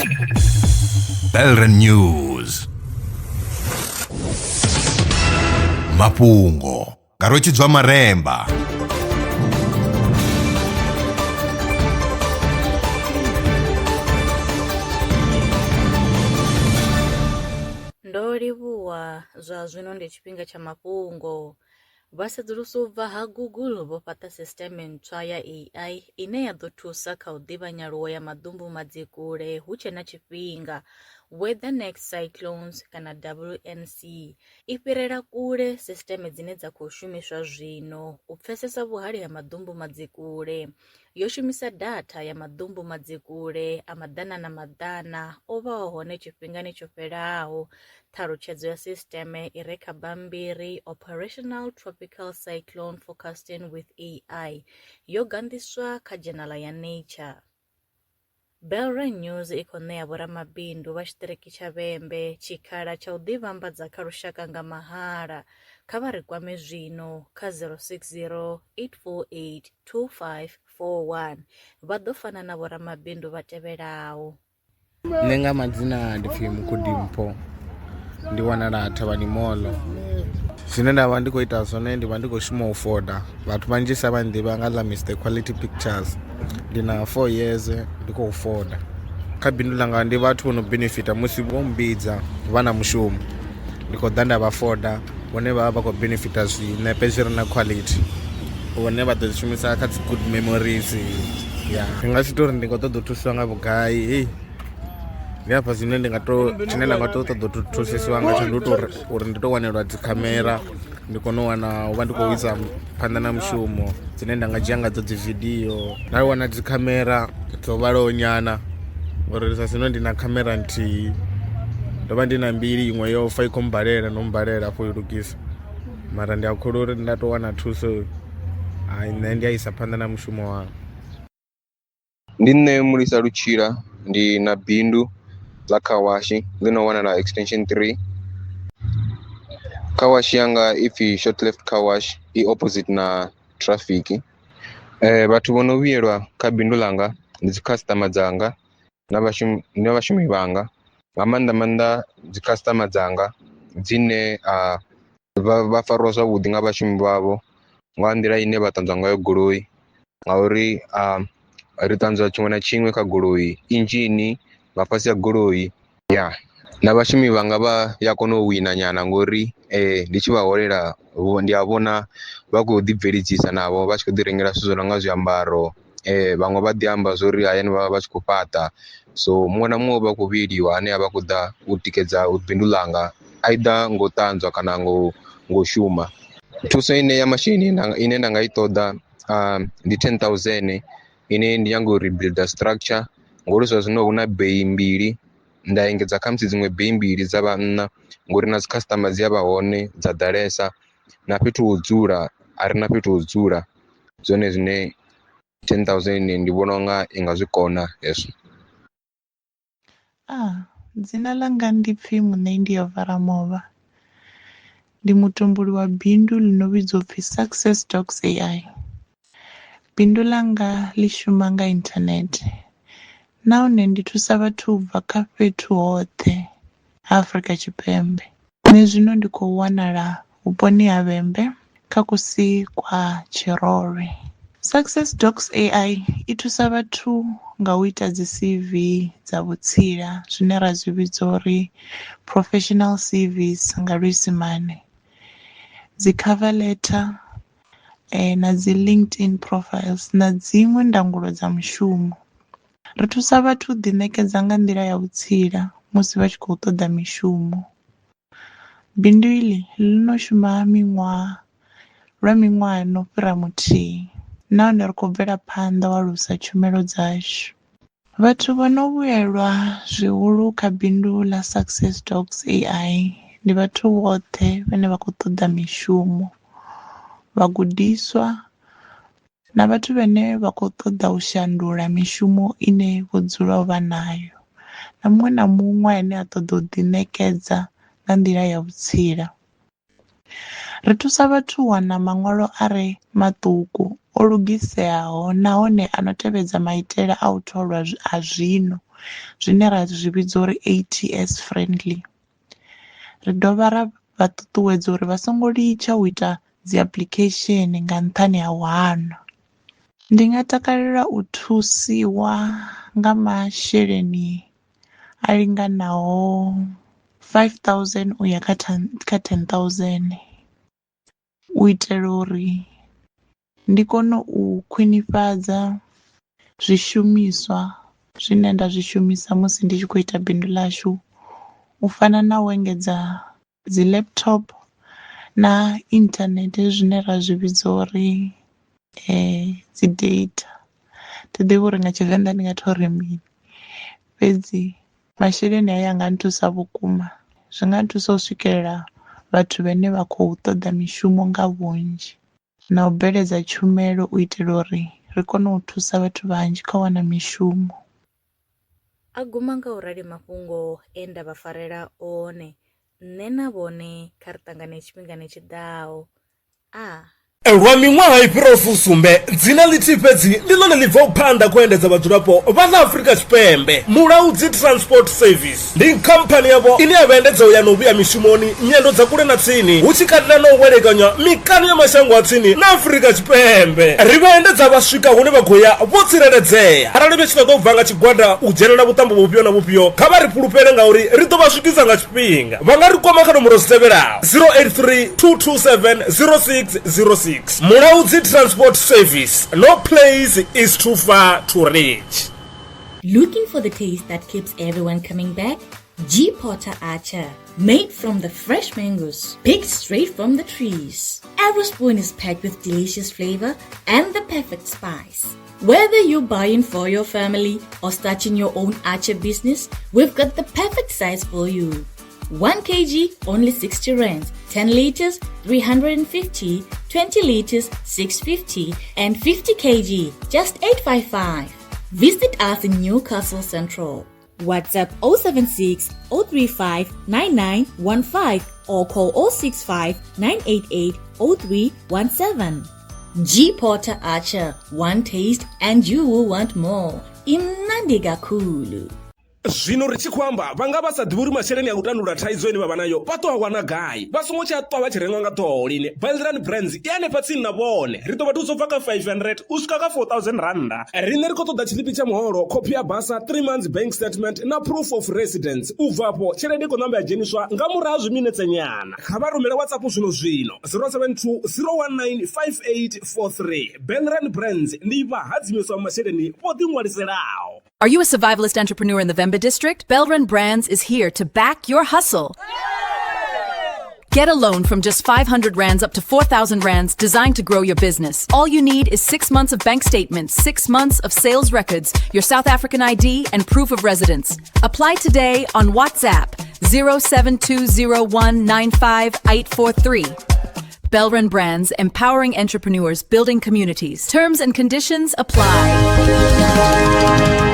Belren News. Mafhungo. Rotshidzwa Maremba. Ndolivhuwa zwa zwino ndi tshifhinga tsha mafhungo. Vhasedzulusi u bva ha Google vho fhaṱa sisiteme ntswa ya AI ine ya ḓo thusa kha u ḓivha nyaluwo ya maḓumbu madzikule hu tshe na tshifhinga, weather next cyclones kana WNC. I fhirela kule sisiteme dzine dza khou shumiswa zwino u pfesesa vhuhali ha maḓumbu madzikule. Yo shumisa data ya maḓumbu madzikule a maḓana na maḓana o vhaho hone tshifhingani tsho fhelaho. Ṱhalutshedzo ya sisiteme i re kha bammbiri Operational Tropical Cyclone Forecasting with AI yo gandiswa kha dzhenala ya Nature. Belren News i khou ṋea vhoramabindu vha tshiṱiriki tsha Vhembe tshikhala tsha u ḓivhambadza kha lushaka nga mahala. Kha vha ri kwame zwino kha 060 848 2541 vha ḓo fana na vhoramabindu vha tevhelaho. Nṋe nga madzina ndi pfhi Mukhudimpho, ndi wanala Thavhani Mall. Zwine nda vha ndi khou ita zwone ndi vha ndi khou shuma u foda. Vhathu vhanzhi sa vha nḓivha nga ḽa Mr Quality Pictures. Ndi na 4 years ndi khou foda. Kha bindu langa ndi vhathu vho no benefita musi vho mbidza vha na mushumo. Ndi khou ḓa nda vha foda vhone vha vha khou benefita zwinepe zwi re na quality. Vhone vha ḓo zwi shumisa kha dzi good memories. Ndi nga si tori ndi khou ṱoḓa u thuswa nga vhugai. Ndi hafha zwine ndi nga tshine nda nga ṱoḓa u thusisiwa nga tsho ndi uri ndi tou wanelwa dzi khamera, ndi kone u wana u vha ndi khou isa phanḓa na mushumo dzine nda nga dzhia ngadzo dzi video. Nda wana dzi khamera dzo vhalaho nyana uri sa zwino ndi na khamera nthihi, ndo vha ndi na mbili, iṅwe yo fa i khou mbalela no mbalela afho i lugisa. Mara ndi a kholwa uri nda tou wana thuso, nṋe ndi a isa phanḓa na mushumo wanga. Ndi nṋe Mulisa Lutshila, ndi na bindu ḽa khawashi ḽi no wanala extension 3. Khawashi yanga ipfhi short left khawashi, i opposite na traffic. Vhathu vho no vhuyelwa kha bindu ḽanga ndi dzi customer dzanga na vhashumi vhanga, nga maanḓa dzi customer dzanga dzine vha fariwa zwavhuḓi nga vhashumi vhavho nga nḓila ine vha ṱanzwa ngayo goloi, ngauri ri ṱanzwa tshiṅwe na tshiṅwe kha goloi, inzhini nga fhasi ya goloi. Na vhashumi vhanga vha ya kona u wina nyana ngori ndi tshi vha holela ndi a vhona vha khou ḓibveledzisa navho, vha tshi khou ḓi rengela zwithu zwo no nga zwiambaro. Vhaṅwe vha ḓi amba zwo ri hayani vha vha tshi khou fhaṱa, so muṅwe na muṅwe vha khou vhuyeliwa ane a vha khou ḓa u tikedza bindu ḽanga, either ngo ṱanzwa kana ngo shuma. Thuso ine ya masheleni ine nda nga i ṱoḓa ndi 10,000 ine ndi nyanga u rebuilder structure, ngori zwa zwino hu na bei mbili. Nda engedza khamusi dziṅwe bei mbili dza vha nṋa ngori na dzi customer dzi a vha hone dza ḓalesa, na fhethu ho dzula a ri na fhethu ho dzula. Zwone zwine 10,000 ndi vhona unga i nga zwi kona hezwo. Dzina ḽanga ndi pfhi Muṋendi ya Varamovha. Ndi mutumbuli wa bindu ḽi no vhidzwa upfhi Success Docs AI. Bindu ḽanga ḽi shuma nga internet, nahone ndi thusa vhathu u bva kha fhethu hoṱhe Afrika Tshipembe. Nṋe zwino ndi khou wanala vhuponi ha Vhembe kha kusi kwa Tshirolwe. Success Docs AI i thusa vhathu nga u ita dzi CV dza vhutsila zwine ra zwi vhidza uri professional CVs nga luisimane, dzi cover letter na dzi LinkedIn profiles na dziṅwe ndangulo dza mushumo. Ri thusa vhathu u ḓiṋekedza nga nḓila ya vhutsila musi vha tshi khou ṱoḓa mishumo. Bindu iḽi ḽi no shuma miṅwaha no fhira muthihi, nahone ri khou bvela phanḓa u alusa tshumelo dzashu. Vhathu vha no vhuyelwa zwihulu kha bindu ḽa Success Docs AI ndi vhathu vhoṱhe vhane vha khou ṱoḓa mishumo, vhagudiswa na vhathu vhane vha khou ṱoḓa u shandula mishumo ine vho dzula vha nayo, na muṅwe na muṅwe ane a ṱoḓa u ḓiṋekedza nga nḓila ya vhutsila. Ri thusa vhathu u wana maṅwalo a re maṱuku o lugiseaho nahone a no tevhedza maitele a u tholwa a zwino zwine ra zwi vhidza uri ATS friendly. Ri dovha ra vha ṱuṱuwedza uri vha songo litsha u ita dzi application nga nṱhani ha u hana. Ndi nga takalela u thusiwa nga masheleni a linganaho 5,000 uya kha 10,000 u itela uri ndi kone u khwinifhadza zwishumiswa zwine nda zwi shumisa musi ndi tshi khou ita bindu ḽashu, u fana na u engedza dzi laptop na internet zwine ra zwi vhidza uri dzi data. Thi ḓivhi uri nga Tshivenḓa ndi nga tori mini, fhedzi masheleni aya nga nthusa vhukuma. Zwi nga thusa u swikelela vhathu vhane vha khou ṱoḓa mishumo nga vhunzhi na u bveledza tshumelo u itela uri ri kone u thusa vhathu vhanzhi kha u wana mishumo. A guma nga u rali mafhungo e nda vha farela one nṋe na vhone kha ri ṱangane tshifhingani tshiḓaho. Lwa miṅwaha i fhiraho fusumbe dzina ḽithihi fhedzi ndi ḽone ḽi bvaho phanḓa khou endedza vhadzulapo vha ḽa Afrika Tshipembe. Mulaudzi Transport Service ndi khamphani yavho ine ya vhaendedza u ya na u vhuya mishumoni nyendo dza kule na tsini, hu tshi katela na u welekanya mikano ya mashango a tsini na Afrika Tshipembe. Ri vhaendedza vha swika hune vha khou ya vho tsireledzea. Arali vha tshi ṱoḓa u bva nga tshigwada u dzhenelela vhuṱambo vhufhio na vhufhio, kha vha ri fhulufhele ngauri ri ḓo vha swikisa nga tshifhinga. Vha nga ri kwama kha nomboro dzi tevhelaho 083 227 0606. Mulaudzi Transport Service. No place is too far to reach. Looking for the taste that keeps everyone coming back? G. Potter Archer. Made from the fresh mangoes, picked straight from the trees. Every spoon is packed with delicious flavor and the perfect spice. Whether you're buying for your family or starting your own archer business, we've got the perfect size for you. 1 kg, only 60 rands. 10 liters, 350. 20 liters, 650. And 50 kg, just 855. Visit us in Newcastle Central. WhatsApp 076 035 9915 or call 065 988 0317. G. Potter Archer. One taste and you will want more. Imnandi Gakulu. Zwino ri tshi khou amba vhanga vha sa ḓivhi uri masheleni a u tandulula thaidzo ine vha vha nayo vha ṱo a wana gai, vha songo tsha ṱwa vha tshi renga nga ṱhoho lini. Belrand Brands i hanefha tsini na vhone, ri ḓo vha thusa u bva kha 500 u swika kha 4,000 randa. Riṋe ri khou ṱoḓa tshiḽipi tsha muholo, khophi ya basa, 3 months bank statement na proof of residence. U bva afho tshelede i khou ṋamba ya dzheniswa nga murahu ha zwiminetse nyana. Kha vha rumele WhatsApp zwino 072 019 5843. Belrand Brands ndi vhahadzimiswa masheleni vho ḓiṅwaliselaho. Are you a survivalist entrepreneur in the Vemba district? Belrand Brands is here to back your hustle. Get a loan from just 500 rands up to 4,000 rands designed to grow your business. All you need is 6 months of bank statements, 6 months of sales records, your South African ID, and proof of residence. Apply today on WhatsApp 07201958843. Belrand Brands, empowering entrepreneurs, building communities. Terms and conditions apply.